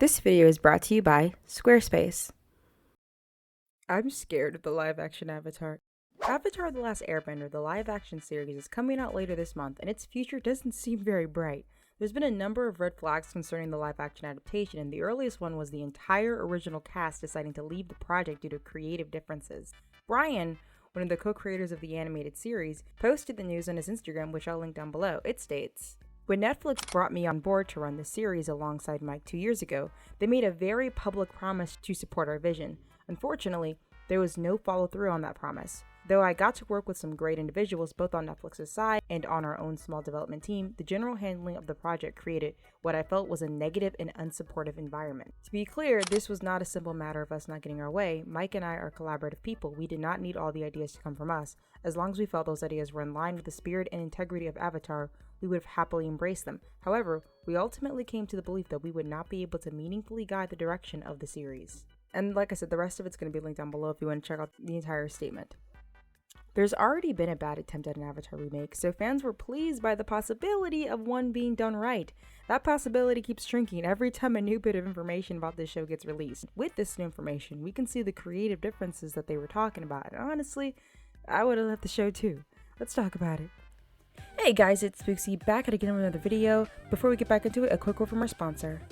This video is brought to you by Squarespace. I'm scared of the live-action Avatar. Avatar: The Last Airbender, the live-action series, is coming out later this month, and its future doesn't seem very bright. There's been a number of red flags concerning the live-action adaptation, and the earliest one was the entire original cast deciding to leave the project due to creative differences. Brian, one of the co-creators of the animated series, posted the news on his Instagram, which I'll link down below. It states, "When Netflix brought me on board to run the series alongside Mike 2 years ago, they made a very public promise to support our vision. Unfortunately, there was no follow-through on that promise. Though I got to work with some great individuals both on Netflix's side and on our own small development team, the general handling of the project created what I felt was a negative and unsupportive environment." To be clear, this was not a simple matter of us not getting our way. Mike and I are collaborative people. We did not need all the ideas to come from us. As long as we felt those ideas were in line with the spirit and integrity of Avatar, we would have happily embraced them. However, we ultimately came to the belief that we would not be able to meaningfully guide the direction of the series. And like I said, the rest of it's going to be linked down below if you want to check out the entire statement. There's already been a bad attempt at an Avatar remake, so fans were pleased by the possibility of one being done right. That possibility keeps shrinking every time a new bit of information about this show gets released. With this new information, we can see the creative differences that they were talking about, and honestly, I would have left the show too. Let's talk about it. Hey guys, it's Spooksy back at again with another video. Before we get back into it, a quick word from our sponsor.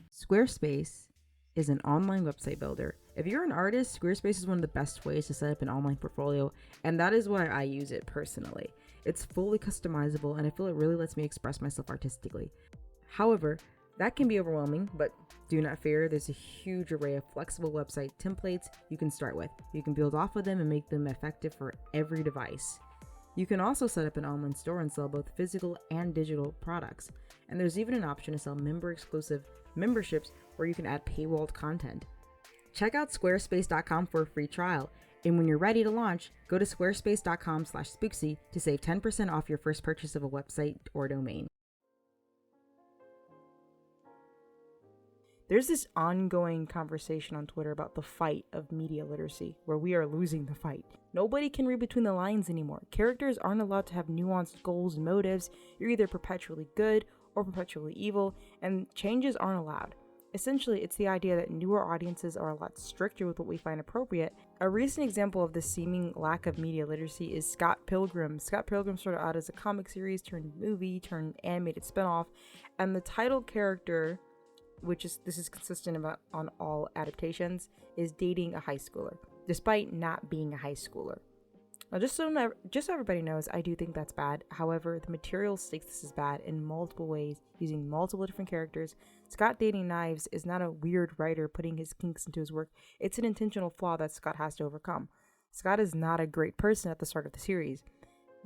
Squarespace is an online website builder. If you're an artist, Squarespace is one of the best ways to set up an online portfolio, and that is why I use it personally. It's fully customizable, and I feel it really lets me express myself artistically. However, that can be overwhelming, but do not fear, there's a huge array of flexible website templates you can start with. You can build off of them and make them effective for every device. You can also set up an online store and sell both physical and digital products. And there's even an option to sell member-exclusive memberships where you can add paywalled content. Check out squarespace.com for a free trial. And when you're ready to launch, go to squarespace.com/spooksy to save 10% off your first purchase of a website or domain. There's this ongoing conversation on Twitter about the fight of media literacy, where we are losing the fight. Nobody can read between the lines anymore. Characters aren't allowed to have nuanced goals and motives. You're either perpetually good or perpetually evil, and changes aren't allowed. Essentially, it's the idea that newer audiences are a lot stricter with what we find appropriate. A recent example of this seeming lack of media literacy is Scott Pilgrim. Scott Pilgrim started out as a comic series turned movie turned animated spinoff, and the title character, this is consistent on all adaptations, is dating a high schooler, despite not being a high schooler. Now, just so everybody knows, I do think that's bad. However, the material states this is bad in multiple ways, using multiple different characters. Scott dating knives is not a weird writer putting his kinks into his work. It's an intentional flaw that Scott has to overcome. Scott is not a great person at the start of the series.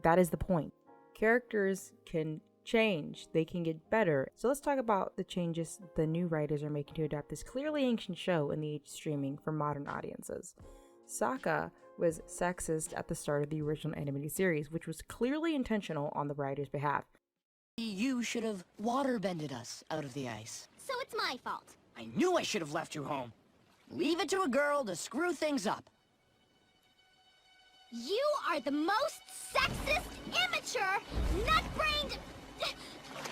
That is the point. Characters can change, they can get better. So let's talk about the changes the new writers are making to adapt this clearly ancient show in the age of streaming for modern audiences. Sokka was sexist at the start of the original animated series, which was clearly intentional on the writer's behalf. You should have waterbended us out of the ice. So it's my fault. I knew I should have left you home. Leave it to a girl to screw things up. You are the most sexist, immature, nut-brained...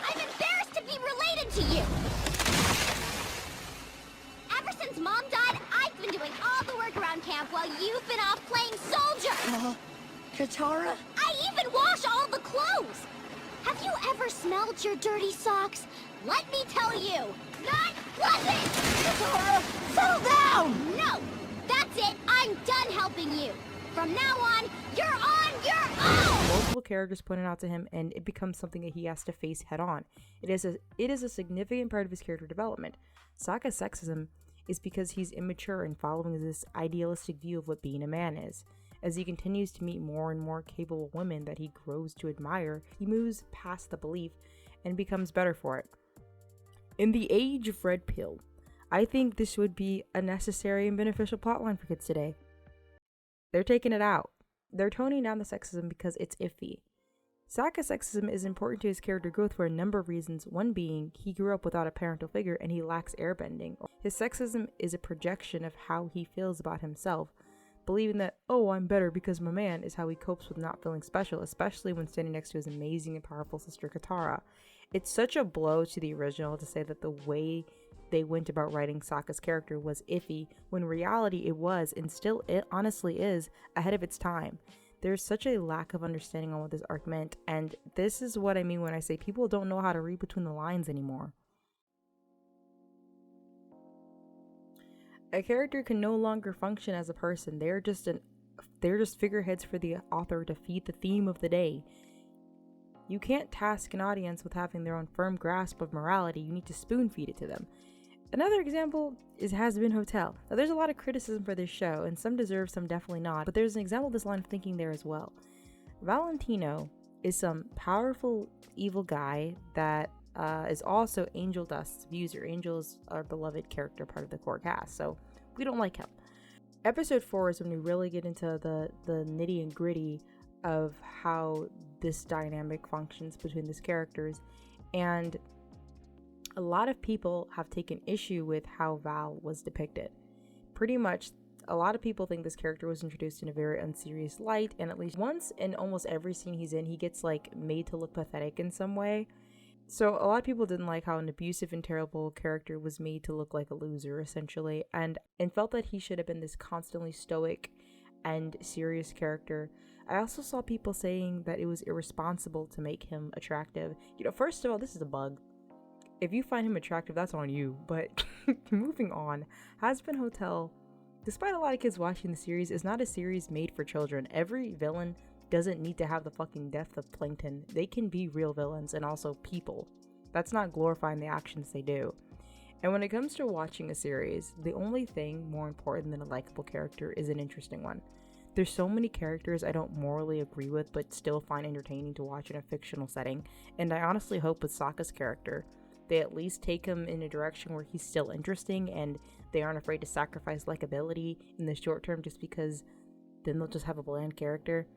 I'm embarrassed to be related to you! Ever since Mom died, I've been doing all the work around camp while you've been off playing soldier! Katara? I even wash all the clothes! Have you ever smelled your dirty socks? Let me tell you, not pleasant! Katara, settle down! No! That's it! I'm done helping you! From now on, you're on your own! Multiple characters pointed out to him, and it becomes something that he has to face head on. It is a significant part of his character development. Sokka's sexism is because he's immature and following this idealistic view of what being a man is. As he continues to meet more and more capable women that he grows to admire, he moves past the belief and becomes better for it. In the age of red pill, I think this would be a necessary and beneficial plotline for kids today. They're taking it out. They're toning down the sexism because it's iffy. Sokka's sexism is important to his character growth for a number of reasons, one being he grew up without a parental figure and he lacks airbending. His sexism is a projection of how he feels about himself, believing that, oh, I'm better because I'm a man, is how he copes with not feeling special, especially when standing next to his amazing and powerful sister Katara. It's such a blow to the original to say that the way they went about writing Sokka's character was iffy, when in reality it was, and still it honestly is, ahead of its time. There's such a lack of understanding on what this arc meant, and this is what I mean when I say people don't know how to read between the lines anymore. A character can no longer function as a person. They're just figureheads for the author to feed the theme of the day. You can't task an audience with having their own firm grasp of morality. You need to spoon feed it to them. Another example is Hazbin Hotel. Now, there's a lot of criticism for this show, and some deserve, some definitely not, but there's an example of this line of thinking there as well. Valentino is some powerful evil guy that is also Angel Dust's abuser. Angel is our beloved character, part of the core cast, so we don't like him. Episode 4 is when we really get into the nitty and gritty of how this dynamic functions between these characters, and a lot of people have taken issue with how Val was depicted. Pretty much, a lot of people think this character was introduced in a very unserious light, and at least once in almost every scene he's in, he gets like made to look pathetic in some way. So a lot of people didn't like how an abusive and terrible character was made to look like a loser, essentially, and felt that he should have been this constantly stoic and serious character. I also saw people saying that it was irresponsible to make him attractive. First of all, this is a bug. If you find him attractive, that's on you. But moving on, Hazbin Hotel, despite a lot of kids watching the series, is not a series made for children. Every villain doesn't need to have the fucking depth of Plankton. They can be real villains and also people. That's not glorifying the actions they do. And when it comes to watching a series, the only thing more important than a likable character is an interesting one. There's so many characters I don't morally agree with but still find entertaining to watch in a fictional setting, and I honestly hope with Sokka's character, they at least take him in a direction where he's still interesting and they aren't afraid to sacrifice likability in the short term just because then they'll just have a bland character.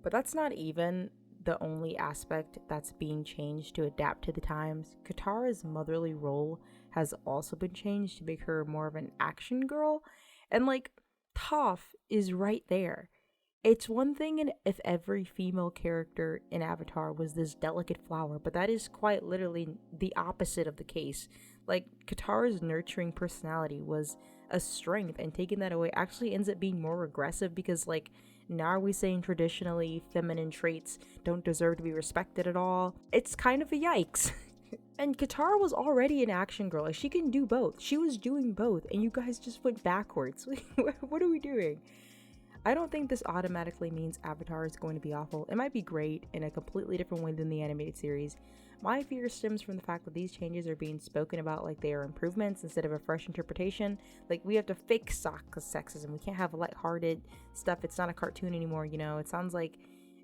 But that's not even the only aspect that's being changed to adapt to the times. Katara's motherly role has also been changed to make her more of an action girl, and like Toph is right there. It's one thing if every female character in Avatar was this delicate flower, but that is quite literally the opposite of the case. Like, Katara's nurturing personality was a strength, and taking that away actually ends up being more aggressive because, like, now are we saying traditionally feminine traits don't deserve to be respected at all? It's kind of a yikes. And Katara was already an action girl. Like, she can do both. She was doing both, and you guys just went backwards. What are we doing? I don't think this automatically means Avatar is going to be awful. It might be great in a completely different way than the animated series. My fear stems from the fact that these changes are being spoken about like they are improvements instead of a fresh interpretation. Like, we have to fix Sokka's sexism. We can't have lighthearted stuff. It's not a cartoon anymore, It sounds like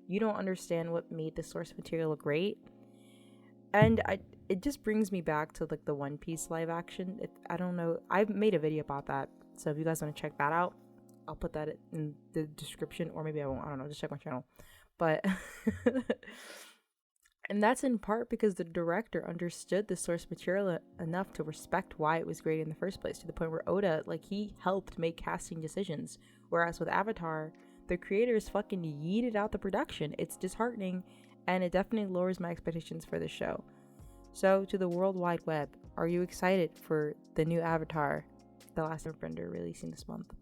you don't understand what made the source material great. And it just brings me back to like the One Piece live action. I don't know. I've made a video about that. So if you guys want to check that out, I'll put that in the description, or maybe I won't. I don't know. Just check my channel. But and that's in part because the director understood the source material enough to respect why it was great in the first place, to the point where Oda, like, he helped make casting decisions. Whereas with Avatar, the creators fucking yeeted out the production. It's disheartening, and it definitely lowers my expectations for the show. So, to the World Wide Web, are you excited for the new Avatar, The Last Airbender, releasing this month?